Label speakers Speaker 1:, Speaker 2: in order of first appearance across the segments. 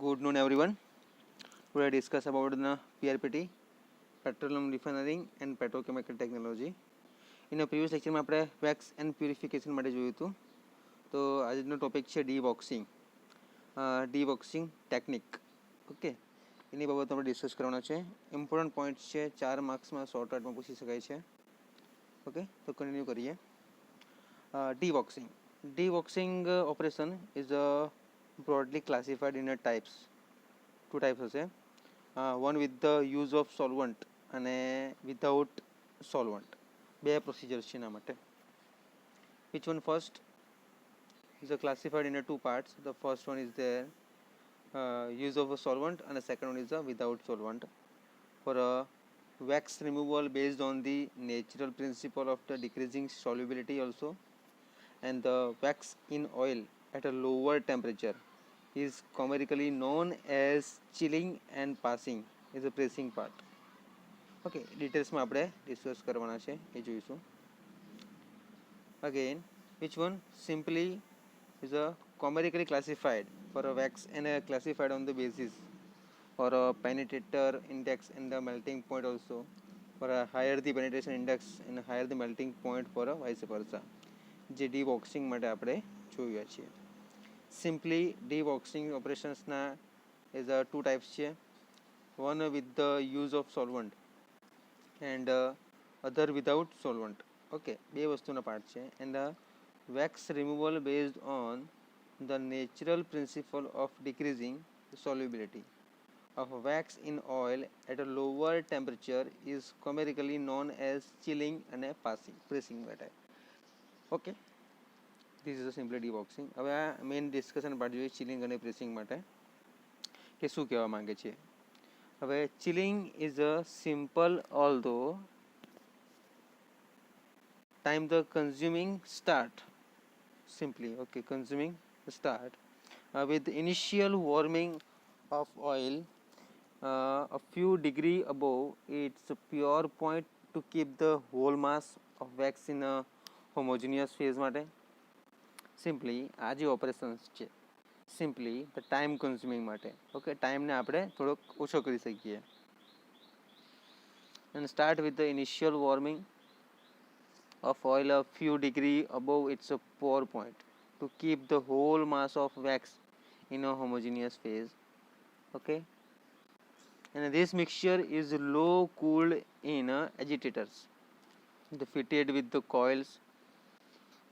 Speaker 1: Good noon, everyone. Today I discuss about the PRPT, Petroleum Refinery and Petrochemical Technology. In a previous lecture માં આપણે wax and purification માટે જોયું હતું. તો આજનો ટોપિક છે ડીબોક્સિંગ ટેકનિક. ઓકે, એની બાબત આપણે ડિસ્કસ કરવાના છે. ઇમ્પોર્ટન્ટ પોઈન્ટ્સ છે, 4 માર્ક્સમાં શોર્ટકટમાં પૂછી શકાય છે. ઓકે, તો કન્ટિન્યુ કરીએ. Deboxing. Deboxing operation is broadly classified in types. Two types હશે. One with the use of solvent અને without solvent. બે procedures છે એના માટે. Which one first is classified in two parts. The first one is the use of a solvent and the second one is without solvent. For wax removal based on the natural principle of the decreasing solubility also, and the wax in oil at a lower temperature is commercially known as chilling and passing is a pressing part. Okay, ડિટેલ્સમાં આપણે discuss કરવાના છે એ જોઈશું. Again, which one simply is a commercially classified for a wax and classified on the basis for a penetrator index and the melting point also, for a higher the penetration index and higher the melting point for a vice versa. જે ડીબોક્સિંગ માટે આપણે જોયા છીએ. Simply deboxing operationsના is two types છે. One with the use of solvent and other without solvent. Okay, બે વસ્તુના part છે. And wax removal based on the natural principle of decreasing the solubility of wax in oil at a lower temperature is commercially known as chilling and passing pressing માટે. Okay, this is a simply deboxing. હવે આ main discussion part જોઈએ chilling અને pressing માટે કે શું કહેવા માંગે છે. હવે chilling is a simple although time the consuming start simply. Okay, consuming start with initial warming of oil a few degree above its pure point to keep the whole mass of wax in a homogeneous phase માટે. Simply આ જે operations છે simply the time consuming માટે. Okay, ટાઈમને આપણે થોડોક ઓછો કરી શકીએ. And start with the initial warming of oil a few degree above its pour point to keep the whole mass of wax in a homogeneous phase. Okay, and this mixture is low cooled in agitators fitted with the coils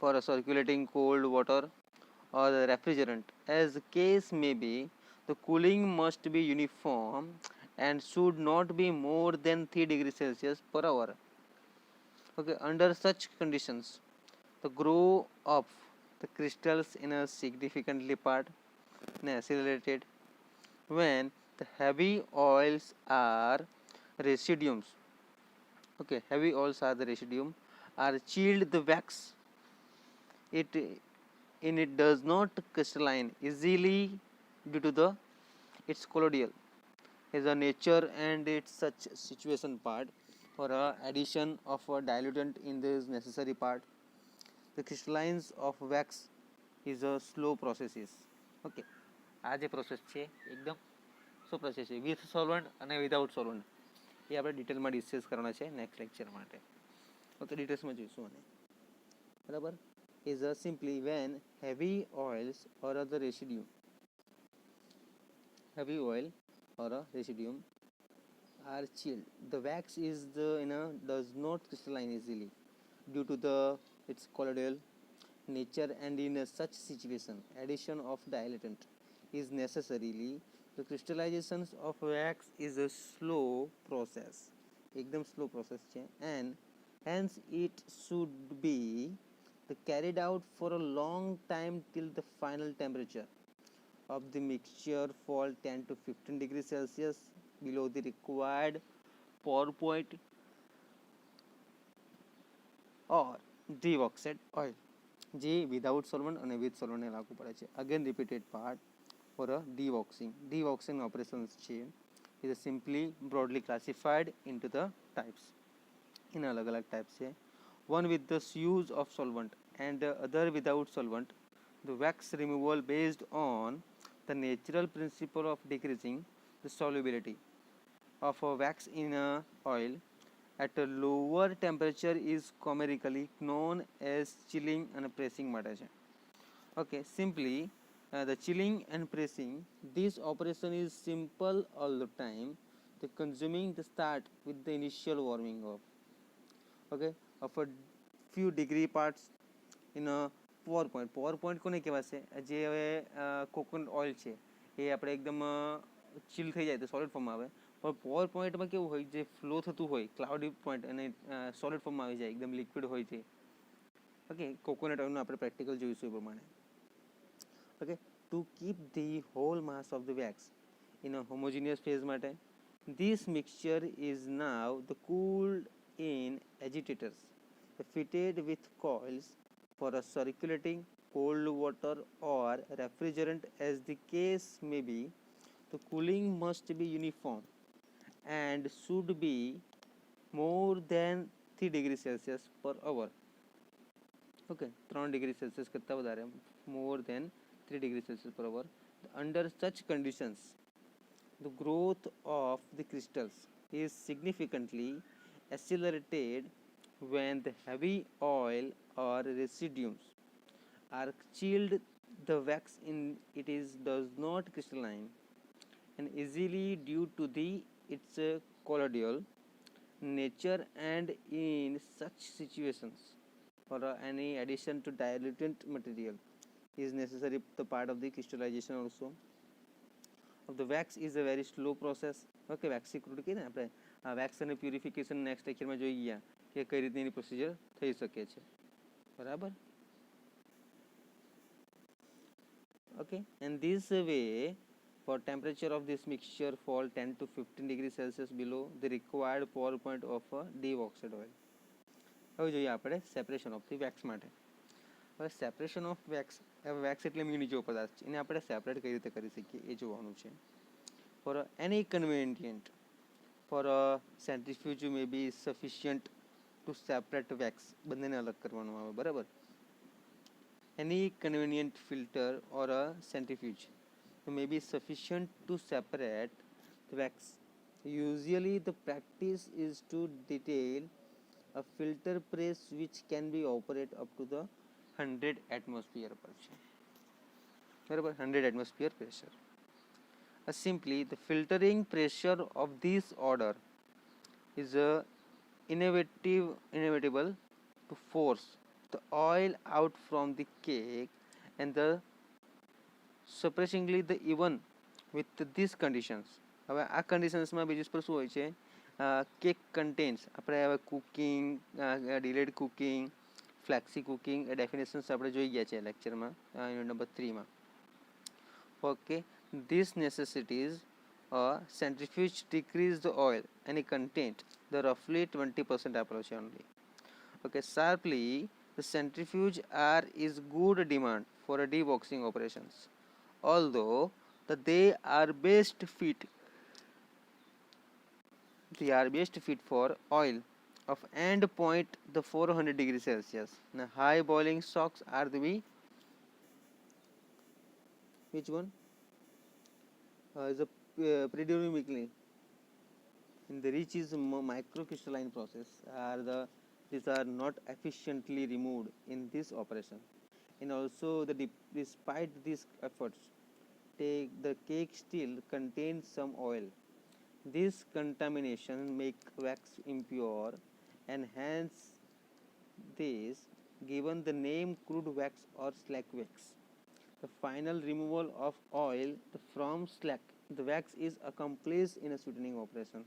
Speaker 1: for circulating cold water or the refrigerant. As the case may be, the cooling must be uniform and should not be more than 3 degrees Celsius per hour. Okay, under such conditions, the grow of the crystals in a significantly part and accelerated. When the heavy oils are residuums, okay, heavy oils are the residuum, are chilled the wax. It does not crystalline easily due to the its colloidal is a nature and its such situation part for addition of a diluent in this necessary part. The crystallines of wax is a slow processes. Okay, આ જે process છે એકદમ slow process છે with solvent અને without solvent. એ આપણે ડિટેલમાં discuss કરવાના છે નેક્સ્ટ લેક્ચર માટે. ઓકે, ડિટેલ્સમાં જોઈશું આને. બરાબર. Is simply when heavy oils or other residue, heavy oil or a residuum are chilled, the wax is does not crystalline easily due to its colloidal nature, and in such situation addition of diluent is necessarily. The crystallization of wax is a slow process, ekdam slow process છે, and hence it should be carried out for a long time till the final temperature of the mixture fall 10 to 15 degrees Celsius below the required pour point or deoxide oil. જે without solvent અને with સોલ્વન્ટને લાગુ પડે છે. Again repeated part for a dewaxing. Dewaxing operations છે is simply broadly classified into the types. એના અલગ અલગ ટાઈપ્સ છે. One with the use of solvent and the other without solvent. The wax removal based on The natural principle of decreasing the solubility of a wax in a oil at a lower temperature is commercially known as chilling and pressing માટે છે. Okay, simply the chilling and pressing, this operation is simple all the time. The consuming the start with the initial warming of, okay, of a few degree parts in a power point કોને કહેવાશે? જે હવે coconut oil છે એ આપણે એકદમ ચીલ થઈ જાય તો સોલિડ ફોર્મમાં આવે, પણ પાવર પોઈન્ટમાં કેવું હોય, જે ફ્લો થતું હોય ક્લાઉડી પોઈન્ટ અને સોલિડ ફોર્મમાં આવી જાય, એકદમ લિક્વિડ હોય છે. ઓકે, કોકોનટ ઓઇલનું આપણે પ્રેક્ટિકલ જોઈશું એ પ્રમાણે. Okay, to keep the hall mass of the wax in a homogeneous phase માટે, this mixture is now the cooled in agitators fitted with coils for a circulating cold water or refrigerant as the case may be. The cooling must be uniform and should be more than 3 degrees Celsius per hour. Okay, 3 degrees Celsius કરતા વધારે, more than 3 degrees Celsius per hour. Under such conditions, the growth of the crystals is significantly accelerated when the heavy oil or residues are chilled. The wax in it is does not crystalline and easily due to the its colloidal nature, and in such situations for any addition to diluent material is necessary. The part of the crystallization also of the wax is a very slow process. Okay, wax crude કહીએ ને આપણે, આ wax અને purification next લેક્ચરમાં જોઈ ગયા કે કઈ રીતની એની પ્રોસિજર થઈ શકે છે. બરાબર? Okay, and this way for temperature of this mixture fall 10 to 15 degrees Celsius below the required power point of a deoxide oil. હવે જોઈએ આપણે સેપરેશન ઓફ ધી વેક્સ માટે. હવે સેપરેશન ઓફ વેક્સ, હવે વેક્સ એટલે મ્યુનિજો પદાર્થ છે, એને આપણે સેપરેટ કઈ રીતે કરી શકીએ એ જોવાનું છે. For any convenient for a centrifuge may be sufficient to separate wax, બંનેને અલગ કરવાનું આવે. બરાબર? Any convenient filter or a centrifuge may be sufficient to separate the wax. Usually the practice is to detail a filter press which can be operated up to the 100 atmosphere pressure. 100 atmosphere pressure. Simply the filtering pressure of this order is inevitable to force the oil out from the cake, and the surprisingly the even with these conditions. હવે આ કન્ડિશન્સમાં બીજું પર શું હોય છે? Cake contents, આપણે હવે cooking, delayed cooking, flexi cooking, એ ડેફિનેશન્સ આપણે જોઈ ગયા છે લેક્ચરમાં યુનિટ નંબર 3માં. Okay, these necessities centrifuge decrease the oil any content the roughly 20% approach only. Okay, sharply the centrifuge R is good demand for a deboxing operations, although they are best fit for oil of end point the 400 degrees Celsius. Now high boiling shocks are the which one is a predominantly in the rich is microcrystalline process are the these are not efficiently removed in this operation, and also despite these efforts the cake still contains some oil. This contamination make wax impure, and hence this given the name crude wax or slack wax. The final removal of oil from slack the wax is accomplished in a sweetening operation.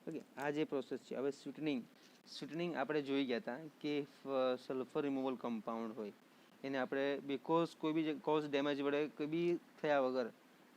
Speaker 1: Okay, આ જે process છે. હવે સ્વીટનિંગ આપણે જોઈ ગયા હતા કે sulphur removal compound હોય એને આપણે બિકોઝ કોઈ બી કોઝ ડેમેજ વડે કોઈ બી થયા વગર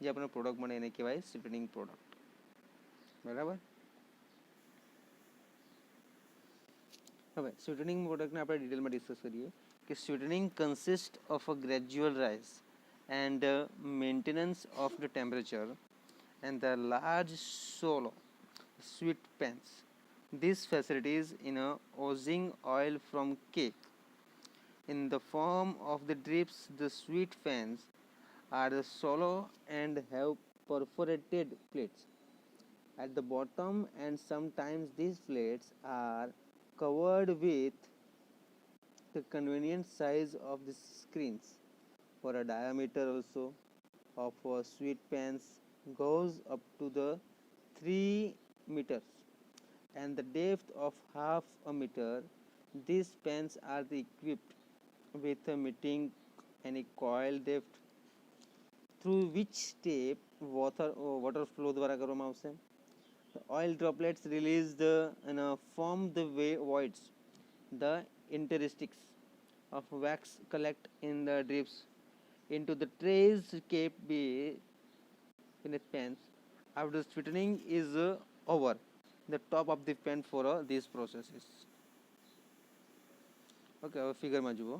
Speaker 1: જે આપણને પ્રોડક્ટ મળે એને કહેવાય સ્વીટનિંગ પ્રોડક્ટ. બરાબર? હવે સ્વીટનિંગ પ્રોડક્ટને આપણે ડિટેલમાં ડિસ્કસ કરીએ કે sweetening consist of a gradual rise and maintenance of the temperature and the large solo sweet pans. These facilities in a oozing oil from cake in the form of the drips. The sweet pans are shallow and have perforated plates at the bottom, and sometimes these plates are covered with the convenient size of the screens. For a diameter also of sweet pans goes up to the 3 meters and the depth of half a meter. These pans are equipped with a meeting any coil depth through which step water flow દ્વારા કરવામાં આવશે. The oil droplets released form the voids. The interstices of wax collect in the drips into the trays kept beneath pans. After sweetening is over, the top of the pan for these processes. Okay, હવે ફિગરમાં જુઓ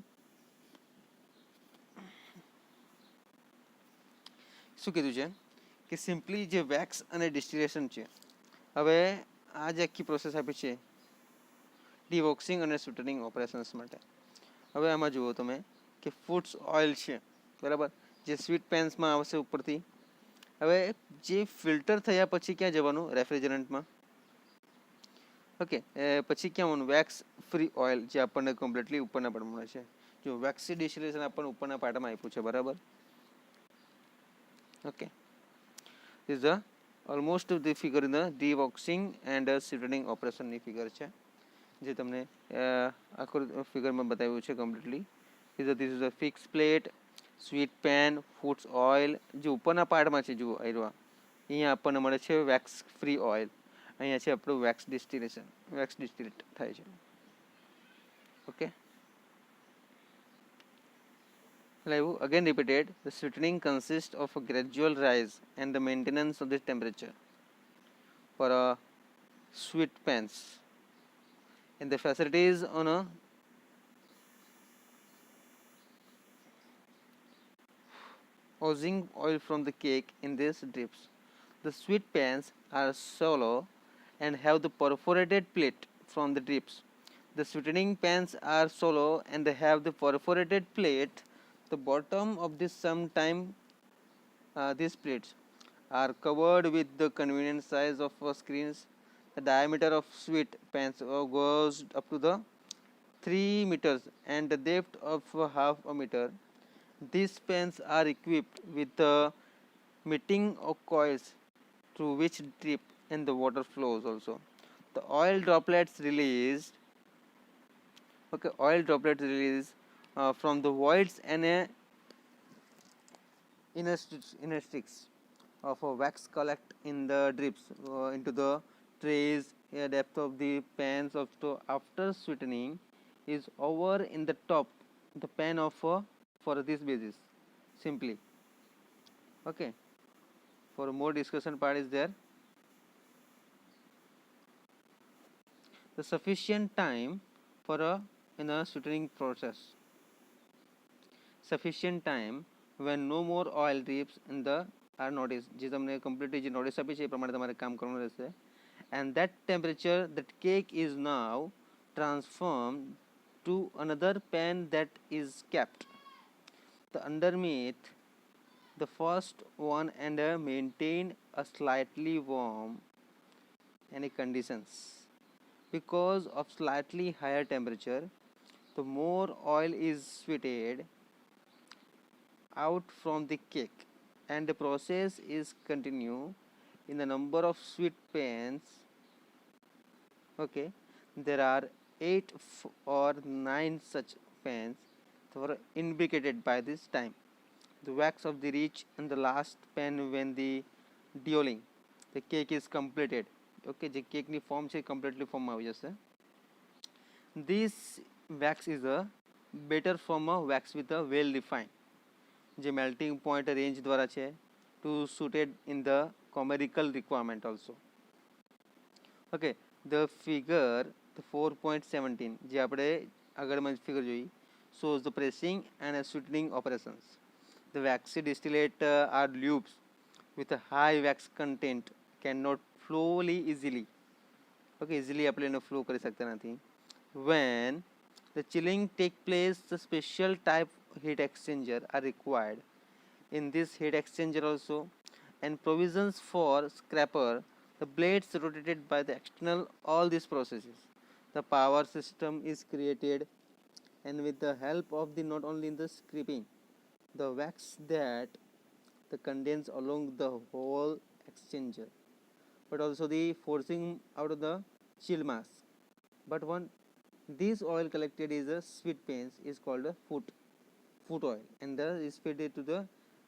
Speaker 1: શું કીધું છે કે simply જે wax અને distillation છે. હવે આ જે આખી પ્રોસેસ આપી છે ડીવોક્સિંગ અને સ્વીટનિંગ ઓપરેશન્સ માટે. હવે આમાં જુઓ તમે કે ફૂડ્સ ઓઇલ છે બરાબર, જે સ્વીટ પેન્સમાં આવશે ઉપરથી. હવે જે ફિલ્ટર થયા પછી ક્યાં જવાનું? રેફ્રિજરન્ટમાં. ઓકે, પછી ક્યાં આવવાનું? વેક્સ ફ્રી ઓઇલ જે આપણને કમ્પ્લીટલી ઉપરના પાર્ટમાં મળે છે. જો વેક્સી ડિસ્ટિલેશન આપણને ઉપરના પાર્ટમાં આપ્યું છે બરાબર. Okay, is the almost the figure in the dewaxing and sweetening ઓપરેશનની ફિગર છે જે તમને આખું ફિગરમાં બતાવ્યું છે completely. This is a fix plate, sweet pan, foods oil. જે ઉપરના પાર્ટમાં છે જુઓ આવ્યા અહીંયા આપણને મળે છે વેક્સ ફ્રી ઓઇલ. અહીંયા છે આપણું વેક્સ ડિસ્ટિલેશન, વેક્સ ડિસ્ટિલેટ થાય છે. Okay, again repeated, the sweetening consists of a gradual rise and the maintenance of the temperature for a sweet pans, and the facilities on a oozing oil from the cake in these drips. The sweet pans are shallow and have the perforated plate from the drips. The sweetening pans are shallow and they have the perforated plate. The bottom of this sometimes these plates are covered with the convenient size of screens. The diameter of sweet pans goes up to the 3 meters and the depth of half a meter. These pans are equipped with the meeting of coils through which drip and the water flows also. The oil droplets released from the voids and interstices of wax collect in the drips into the trays. Depth of the pans after sweetening is over in the top the pan of for this basis simply. Okay, for more discussion part is there. The sufficient time for in a sweetening process. Sufficient time when no more oil drips in the are noticed. જે તમને completely જે notice આપી છે એ પ્રમાણે તમારે કામ કરવાનું રહેશે. And that temperature that cake is now transformed to another pan that is kept the underneath the first one and maintain a slightly warm any conditions. Because of slightly higher temperature, the more oil is sweated out from the cake and the process is continue in the number of sweet pans. Okay, there are 8 or 9 such pans that were imbricated by this time. The wax of the rich and the last pan when the dioling the cake is completed. Okay, the cake ni form છે completely form આવી જશે. This wax is a better from a wax with a well defined જે melting point range દ્વારા છે to suited in the chemical requirement also. Okay, the figure the 4.17 જે આપણે આગળમાં figure જોઈ shows the pressing and sweetening operations. The waxy distillate are lubes with a high wax content cannot flowly easily. Okay, easily આપણે એનો flow કરી શકતા નથી. When the chilling take place, the special type heat exchanger are required in this heat exchanger also, and provisions for scraper, the blades rotated by the external, all these processes. The power system is created, and with the help of the not only in the scraping, the wax that the condense along the whole exchanger, but also the forcing out of the chill mass. But one this oil collected is a sweet panes is called a foot oil, and the is fed to the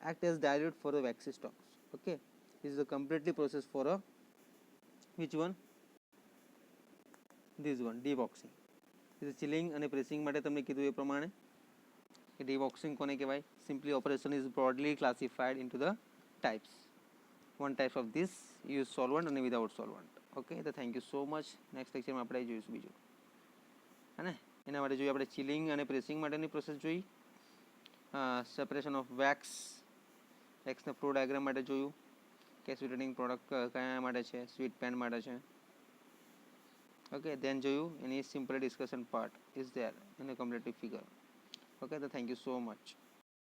Speaker 1: act as dilute for the waxy stocks. Okay, this is a completely process for a which one, this one deboxing. This is chilling અને pressing માટે તમને કીધું એ પ્રમાણે કે deboxing કોને કહેવાય. Simply operation is broadly classified into the types. One type of this use solvent અને without solvent. Okay, તો thank you so much. Next lecture માં આપણે જોઈશું બીજું, है ને. એના માટે જોઈએ આપણે ચિલિંગ અને પ્રેસિંગ માટેની પ્રોસેસ જોઈ, સેપરેશન ઓફ વેક્સ, વેક્સના ફ્લો ડાયાગ્રામ માટે જોયું, કેસ્યુટેટિંગ પ્રોડક્ટ કયા માટે છે, સ્વીટ પેન માટે છે. ઓકે, ધેન જોયું એની simple discussion part is there in a completely figure. Okay, તો થેન્ક યુ સો મચ.